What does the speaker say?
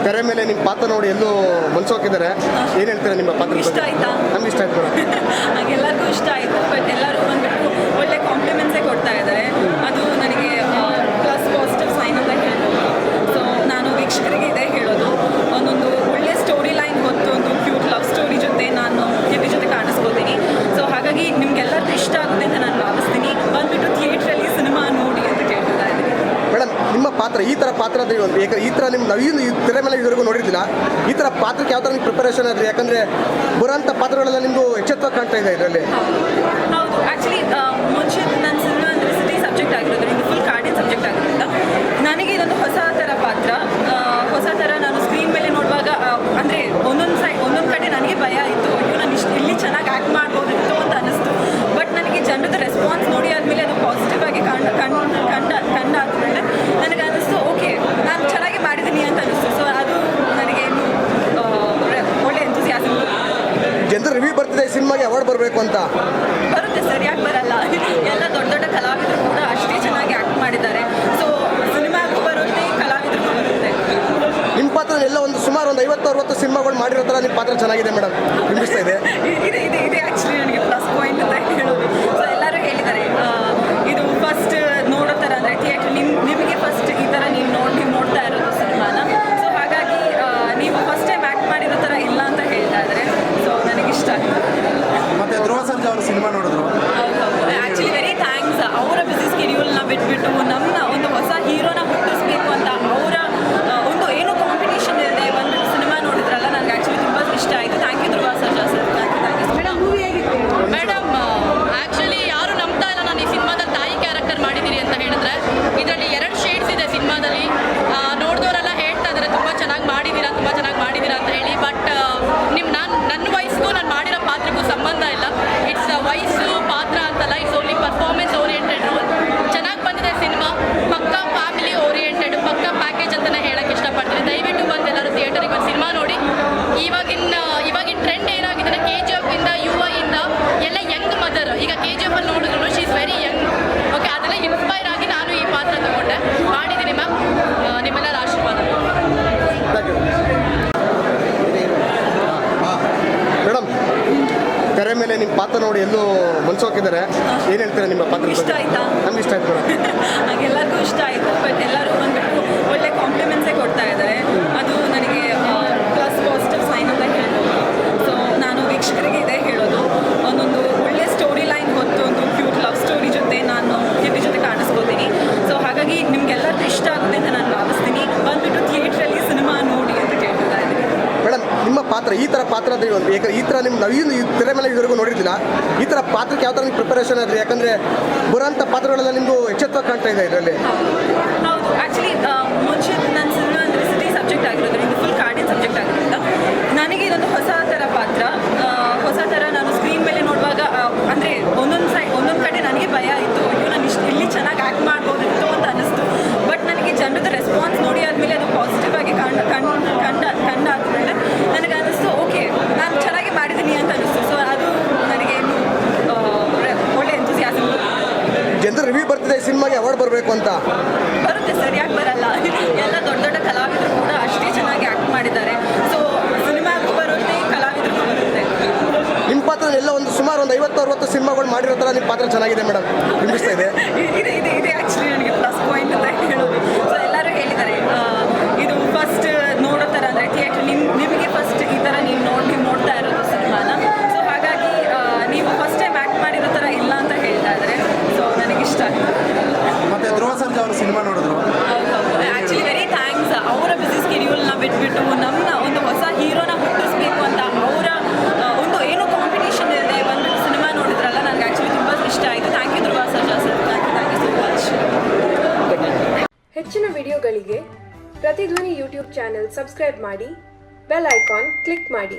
ತೆರೆ ಮೇಲೆ ನಿಮ್ಮ ಪಾತ್ರ ನೋಡಿ ಎಲ್ಲೂ ಮನ್ಸೋಕಿದ್ದಾರೆ, ಏನು ಹೇಳ್ತೀರಾ ನಿಮ್ಮ ಪಾತ್ರ? ಇಷ್ಟ ಆಯ್ತಾ? ನಮ್ಗೆ ಇಷ್ಟ ಆಯ್ತು ಮೇಡಮ್. ಎಲ್ಲರಿಗೂ ಇಷ್ಟ ಆಯಿತು. ಬಟ್ ಎಲ್ಲರೂ ಬಂದ್ಬಿಟ್ಟು ಒಳ್ಳೆ ಕಾಂಪ್ಲಿಮೆಂಟ್ಸೇ ಕೊಡ್ತಾ ಇದ್ದಾರೆ. ಅದು ನನಗೆ ಪ್ಲಸ್ ಪಾಸಿಟಿವ್ ಸೈನ್ ಅಂತ ಹೇಳ್ಬೋದು. ಸೊ ನಾನು ವೀಕ್ಷಕರಿಗೆ ಇದೇ ಹೇಳೋದು, ಒಂದೊಂದು ಒಳ್ಳೆ ಸ್ಟೋರಿ ಲೈನ್ ಹೊತ್ತು ಒಂದು ಕ್ಯೂಟ್ ಲವ್ ಸ್ಟೋರಿ ಜೊತೆ ನಾನು ಕಿಟಿ ಜೊತೆ ಕಾಣಿಸ್ಕೋತೀನಿ. ಸೊ ಹಾಗಾಗಿ ನಿಮ್ಗೆಲ್ಲರಿಗೂ ಇಷ್ಟ ಆಗುತ್ತೆ ಅಂತ ನಾನು ಭಾವಿಸ್ತೀನಿ. ಬಂದ್ಬಿಟ್ಟು ಥಿಯೇಟ್ರಲ್ಲಿ ಸಿನಿಮಾ ನೋಡಿ ಅಂತ ಕೇಳ್ತಾ ಇದ್ದೀನಿ. ಮೇಡಮ್, ನಿಮ್ಮ ಪಾತ್ರ ಈ ಥರ ಪಾತ್ರ ಅಂದರೆ ಯಾಕಂದ್ರೆ ಈ ಥರ ನಿಮ್ಮ ನವೀನ್ ಈ ತೆರೆ ಮೇಲೆ ಇದುವರೆಗೂ ನೋಡಿರ್ಲಿಲ್ಲ. ಈ ಥರ ಪಾತ್ರಕ್ಕೆ ಯಾವ ಥರ ನಿಮ್ಗೆ ಪ್ರಿಪರೇಷನ್ ಆದ್ರಿ? ಯಾಕಂದರೆ ಬರೋಂಥ ಪಾತ್ರಗಳೆಲ್ಲ ನಿಮ್ಮದು ಎಚ್ಚೆತ್ತ ಕಾಣ್ತಾ ಇದೆ ಇದರಲ್ಲಿ. ಹೌದು, ಆ್ಯಕ್ಚುಲಿ ಮುಂಚೆ ನನ್ನ ಸಿನಿಮಾ ಅಂದರೆ ಸಿಟಿ ಸಬ್ಜೆಕ್ಟ್ ಆಗಿರೋದ್ರಿಂದ, ಫುಲ್ ಕಾರ್ಡಿನ್ ಸಬ್ಜೆಕ್ಟ್ ಆಗಿರೋದ್ರಿಂದ ನನಗೆ ಇದೊಂದು ಹೊಸ ಥರ ಪಾತ್ರ. ಹೊಸ ಥರ ನಾನು ಸ್ಕ್ರೀನ್ ಮೇಲೆ ನೋಡುವಾಗ ಅಂದರೆ ಒಂದೊಂದು ಕಡೆ ನನಗೆ ಭಯ ಇತ್ತು, ಅಯ್ಯೋ ನಾನು ಇಲ್ಲಿ ಚೆನ್ನಾಗಿ ಆ್ಯಕ್ಟ್ ಮಾಡ್ಬೋದಿತ್ತು ಅಂತ ಅನ್ನಿಸ್ತು. ಬಟ್ ನನಗೆ ಜನರದ ರೆಸ್ಪಾನ್ಸ್ ನೋಡಿ ಆದಮೇಲೆ ಅದು ಪಾಸಿಟಿವ್ ಆಗಿ ಕಂಡಾದ್ಮೇಲೆ ನನಗೆ ಅನ್ನಿಸ್ತು, ಓಕೆ ನಾನು ಚೆನ್ನಾಗಿ ಮಾಡಿದ್ದೀನಿ ಅಂತ ಅನ್ನಿಸ್ತು. ಸೊ ಅದು ನನಗೆ ಒಳ್ಳೆ ಎಂಥೂಸಿಯಾಸಮ್. ಜನರ ರಿವ್ಯೂ ಬರ್ತಿದೆ ಈ ಸಿನಿಮಾಗೆ ಅವಾರ್ಡ್ ಬರಬೇಕು ಅಂತ. ಬರುತ್ತೆ, ಸರಿಯಾಗಿ ಬರಲ್ಲ. ಎಲ್ಲ ದೊಡ್ಡ ದೊಡ್ಡ ಕಲಾವಿದರು ಕೂಡ ಅಷ್ಟೇ ಚೆನ್ನಾಗಿ ಆ್ಯಕ್ಟ್ ಮಾಡಿದ್ದಾರೆ. ಸೊ ಸಿನಿಮಾಗೂ ಬರುತ್ತೆ, ಕಲಾವಿದರಿಗೂ ಬರುತ್ತೆ. ನಿಮ್ಮ ಪಾತ್ರ ಎಲ್ಲ ಒಂದು ಸುಮಾರು ಒಂದು 50-60 ಸಿನಿಮಾಗಳು ಮಾಡಿರೋ ಥರ ನಿಮ್ಮ ಪಾತ್ರ ಚೆನ್ನಾಗಿದೆ ಮೇಡಮ್, ಬಿಂಬಿಸ್ತಾ ಇದೆ. ಇದೆ ಆ್ಯಕ್ಚುಲಿ ನನಗೆ ಪ್ಲಸ್ ಪಾಯಿಂಟ್ ಅಂತ ಹೇಳೋದು. ಸೊ ಎಲ್ಲರೂ ಹೇಳಿದ್ದಾರೆ ಇದು ಫಸ್ಟ್ ನೋಡೋ ಥರ ಅಂದರೆ ಥಿಯೇಟ್ರ್ ನಿಮಗೆ ಫಸ್ಟ್ ಈ ಥರ ನೀವು ನೋಡ್ತಾ ಇರೋದು ಸಿನಿಮಾನ. ಸೊ ಹಾಗಾಗಿ ನೀವು ಫಸ್ಟ್ ಟೈಮ್ ಆ್ಯಕ್ಟ್ ಮಾಡಿರೋ ಥರ ಇಲ್ಲ ಅಂತ ಹೇಳ್ತಾ ಇದ್ದಾರೆ. ಸೊ ನನಗಿಷ್ಟ ಆಗ್ತದೆ. ಮತ್ತೆ ಧ್ರುವ ಸರ್ಜಾ ಅವರು ಸಿನಿಮಾ ನೋಡಿದ್ರು. ಹೌದು, ಆ್ಯಕ್ಚುಲಿ ವೆರಿ ಥ್ಯಾಂಕ್ಸ್. ಅವರ ಬ್ಯುಸಿ ಸ್ಕೆಡ್ಯೂಲ್ನ ಬಿಟ್ಬಿಟ್ಟು ನಮ್ಮನ್ನ ಒಂದು ಹೊಸ ಹೀರೋನ ಹುಟ್ಟಿಸ್ಬೇಕು ಅಂತ ಅವರ ಒಂದು ಏನು ಕಾಂಪಿಟೇಷನ್ ಇಲ್ಲದೆ ಬಂದ್ಬಿಟ್ಟು ಸಿನಿಮಾ ನೋಡಿದ್ರಲ್ಲ, ನನಗೆ ಆ್ಯಕ್ಚುಲಿ ತುಂಬ ಇಷ್ಟ ಆಯಿತು. Thank you Dhruva Sarja sir. Madam, actually ಯಾರು ನಂಬ್ತಾ ಇಲ್ಲ ನಾನು ಈ ಸಿನಿಮಾದಲ್ಲಿ ತಾಯಿ ಕ್ಯಾರೆಕ್ಟರ್ ಮಾಡಿದ್ದೀರಿ ಅಂತ ಹೇಳಿದ್ರೆ. ಇದರಲ್ಲಿ 2 ಶೇಡ್ಸ್ ಇದೆ ಸಿನಿಮಾದಲ್ಲಿ. ನೋಡಿದವರೆಲ್ಲ ಹೇಳ್ತಾ ಇದ್ದಾರೆ ತುಂಬ ಚೆನ್ನಾಗಿ ಮಾಡಿದ್ದೀರಾ ಅಂತ ಹೇಳಿ. ಬಟ್ ನನ್ನ ವಯಸ್ಸಿಗೂ ನಾನು ಮಾಡಿರೋ ಪಾತ್ರಕ್ಕೂ ಸಂಬಂಧ ಇಲ್ಲ. ಇಟ್ಸ್ ವಯಸ್ಸು ಪಾತ್ರ ಅಂತಲ್ಲ, it's only performance oriented role. ಚೆನ್ನಾಗಿ ಬಂದಿದೆ ಸಿನಿಮಾ, ಪಕ್ಕಾ ಫ್ಯಾಮಿಲಿ ಓರಿಯೆಂಟೆಡ್, ಪಕ್ಕಾ ಪ್ಯಾಕೇಜ್ ಅಂತಲೇ ಹೇಳೋಕ್ಕೆ ಇಷ್ಟಪಡ್ತೀನಿ. ದಯವಿಟ್ಟು ಬಂದು ಎಲ್ಲರೂ ಥಿಯೇಟರಿಗೆ ಬಂದು ಸಿನಿಮಾ ನೋಡಿ. ಇವಾಗಿನ ಟ್ರೆಂಡ್ ಏನಾಗಿದೆ, KGF ಇಂದ UI ಇಂದ ಎಲ್ಲ ಯಂಗ್ ಮದರ್. ಈಗ KGF ಅಲ್ಲಿ ನೋಡಿದ್ರು she is very Young. Okay, ಅದೆಲ್ಲ ಇನ್ಸ್ಪೈರ್ ಆಗಿ ನಾನು ಈ ಪಾತ್ರ ತಗೊಂಡೆ, ಮಾಡಿದ್ದೀನಿ ಮ್ಯಾಮ್. ನಿಮ್ಮೆಲ್ಲರ ಆಶೀರ್ವಾದ. ಮೇಡಮ್, ತೆರೆ ಮೇಲೆ ನಿಮ್ಮ ಪಾತ್ರ ನೋಡಿ ಎಲ್ಲೂ ಮನ್ಸೋಕಿದ್ದಾರೆ, ಏನು ಹೇಳ್ತೀರಾ ನಿಮ್ಮ ಪಾತ್ರ? ಇಷ್ಟ ಆಯ್ತಾ? ನಮ್ಗೆ ಇಷ್ಟ ಆಯ್ತು ಮೇಡಮ್. ಎಲ್ಲರಿಗೂ ಇಷ್ಟ ಆಯಿತು. ಬಟ್ ಎಲ್ಲರೂ ಬಂದ್ಬಿಟ್ಟು ಒಳ್ಳೆ ಕಾಂಪ್ಲಿಮೆಂಟ್ಸೇ ಕೊಡ್ತಾ ಇದ್ದಾರೆ. ಅದು ನನಗೆ ಪ್ಲಸ್ ಪಾಸಿಟಿವ್ ಸೈನ್ ಅಂತ ಹೇಳ್ಬೋದು. ಸೊ ನಾನು ವೀಕ್ಷಕರಿಗೆ ಇದೇ ಹೇಳೋದು, ಒಂದೊಂದು ಒಳ್ಳೆ ಸ್ಟೋರಿ ಲೈನ್ ಹೊತ್ತು ಒಂದು ಕ್ಯೂಟ್ ಲವ್ ಸ್ಟೋರಿ ಜೊತೆ ನಾನು ಕಿಟಿ ಜೊತೆ ಕಾಣಿಸ್ಕೋತೀನಿ. ಸೊ ಹಾಗಾಗಿ ನಿಮ್ಗೆಲ್ಲರಿಗೂ ಇಷ್ಟ ಆಗುತ್ತೆ ಅಂತ ನಾನು ಭಾವಿಸ್ತೀನಿ. ಬಂದ್ಬಿಟ್ಟು ಥಿಯೇಟ್ರಲ್ಲಿ ಸಿನಿಮಾ ನೋಡಿ ಅಂತ ಕೇಳ್ತಾ ಇದ್ದೀನಿ. ಮೇಡಮ್, ನಿಮ್ಮ ಪಾತ್ರ ಈ ಥರ ಪಾತ್ರ ಅಂದರೆ ಯಾಕಂದ್ರೆ ಈ ಥರ ನಿಮ್ಮ ನವೀನ್ ಈ ತೆರೆ ಮೇಲೆ ಇದುವರೆಗೂ ನೋಡಿರ್ಲಿಲ್ಲ. ಈ ಥರ ಪಾತ್ರಕ್ಕೆ ಯಾವ ಥರ ನಿಮ್ಗೆ ಪ್ರಿಪರೇಷನ್ ಆದ್ರಿ? ಯಾಕಂದರೆ ಬರೋಂಥ ಪಾತ್ರಗಳೆಲ್ಲ ನಿಮ್ಮದು ಎಚ್ಚೆತ್ತ ಕಾಣ್ತಾ ಇದೆ ಇದರಲ್ಲಿ. ಹೌದು, ಆ್ಯಕ್ಚುಲಿ ಮುಂಚೆ ನನ್ನ ಸಿನಿಮಾ ಅಂದರೆ ಸಿಟಿ ಸಬ್ಜೆಕ್ಟ್ ಆಗಿರೋದ್ರಿಂದ, ಫುಲ್ ಕಾರ್ಡಿನ್ ಸಬ್ಜೆಕ್ಟ್ ಆಗಿರೋದ್ರಿಂದ ನನಗೆ ಇದೊಂದು ಹೊಸ ಥರ ಪಾತ್ರ. ಹೊಸ ಥರ ನಾನು ಸ್ಕ್ರೀನ್ ಮೇಲೆ ನೋಡುವಾಗ ಅಂದರೆ ಒಂದೊಂದು ಕಡೆ ನನಗೆ ಭಯ ಇತ್ತು, ಅಯ್ಯೋ ನಾನು ಇಲ್ಲಿ ಚೆನ್ನಾಗಿ ಆ್ಯಕ್ಟ್ ಮಾಡ್ಬೋದಿತ್ತು ಅಂತ ಅನ್ನಿಸ್ತು. ಬಟ್ ನನಗೆ ಜನರದ ರೆಸ್ಪಾನ್ಸ್ ನೋಡಿ ಆದಮೇಲೆ ಅದು ಪಾಸಿಟಿವ್ ಆಗಿ ಕಂಡಾದ್ಮೇಲೆ ನನಗೆ ಅನ್ನಿಸ್ತು, ಓಕೆ ನಾನು ಚೆನ್ನಾಗಿ ಮಾಡಿದ್ದೀನಿ ಅಂತ ಅನ್ನಿಸ್ತು. ಸೊ ಅದು ನನಗೆ ಒಳ್ಳೆ ಎಂಥೂಸಿಯಾಸಮ್. ಜನರ ರಿವ್ಯೂ ಬರ್ತಿದೆ ಈ ಸಿನಿಮಾಗೆ ಅವಾರ್ಡ್ ಬರಬೇಕು ಅಂತ. ಬರುತ್ತೆ, ಸರಿಯಾಗಿ ಬರಲ್ಲ. ಎಲ್ಲ ದೊಡ್ಡ ದೊಡ್ಡ ಕಲಾವಿದರು ಕೂಡ ಅಷ್ಟೇ ಚೆನ್ನಾಗಿ ಆ್ಯಕ್ಟ್ ಮಾಡಿದ್ದಾರೆ. ಸೊ ಸಿನಿಮಾಗೂ ಬರುತ್ತೆ, ಕಲಾವಿದರಿಗೂ ಬರುತ್ತೆ. ನಿಮ್ಮ ಪಾತ್ರ ಎಲ್ಲ ಒಂದು ಸುಮಾರು ಒಂದು 50-60 ಸಿನಿಮಾಗಳು ಮಾಡಿರೋ ಥರ ನಿಮ್ಮ ಪಾತ್ರ ಚೆನ್ನಾಗಿದೆ ಮೇಡಮ್, ಬಿಂಬಿಸ್ತಾ ಇದೆ. ಇದೆ ಆ್ಯಕ್ಚುಲಿ ನನಗೆ ಪ್ಲಸ್ ಪಾಯಿಂಟ್ ಅಂತ ಹೇಳೋದು. ಸೊ ಎಲ್ಲರೂ ಹೇಳಿದ್ದಾರೆ ಇದು ಫಸ್ಟ್ ನೋಡೋ ಥರ ಅಂದರೆ ಥಿಯೇಟ್ರ್ ನಿಮಗೆ ಫಸ್ಟ್ ಈ ಥರ ನೀವು ನೋಡ್ತಾ ಇರೋದು ಸಿನಿಮಾನ. ಸೊ ಹಾಗಾಗಿ ನೀವು ಫಸ್ಟ್ ಟೈಮ್ ಆ್ಯಕ್ಟ್ ಮಾಡಿರೋ ಥರ ಇಲ್ಲ ಅಂತ ಹೇಳ್ತಾ ಇದ್ದಾರೆ. ಸೊ ನನಗಿಷ್ಟ ಆಗ್ತದೆ. ಮತ್ತೆ ಧ್ರುವ ಸರ್ಜಾ ಅವರು ಸಿನಿಮಾ ನೋಡಿದ್ರು. ಹೌದು, ಆ್ಯಕ್ಚುಲಿ ವೆರಿ ಥ್ಯಾಂಕ್ಸ್. ಅವರ ಬ್ಯುಸಿ ಸ್ಕೆಡ್ಯೂಲ್ನ ಬಿಟ್ಬಿಟ್ಟು ನಮ್ಮನ್ನ ಒಂದು ಹೊಸ ಹೀರೋನ ಹುಟ್ಟಿಸ್ಬೇಕು ಅಂತ ಅವರ ಒಂದು ಏನು ಕಾಂಪಿಟೇಷನ್ ಇಲ್ಲದೆ ಬಂದ್ಬಿಟ್ಟು ಸಿನಿಮಾ ನೋಡಿದ್ರಲ್ಲ, ನನಗೆ ಆ್ಯಕ್ಚುಲಿ ತುಂಬ ಇಷ್ಟ ಆಯಿತು. Thank you Dhruva Sarja sir. Thank you so much. ಹೆಚ್ಚಿನ ವಿಡಿಯೋಗಳಿಗೆ ಪ್ರತಿಧ್ವನಿ ಯೂಟ್ಯೂಬ್ ಚಾನೆಲ್ ಸಬ್ಸ್ಕ್ರೈಬ್ ಮಾಡಿ, ಬೆಲ್ ಐಕಾನ್ ಕ್ಲಿಕ್ ಮಾಡಿ.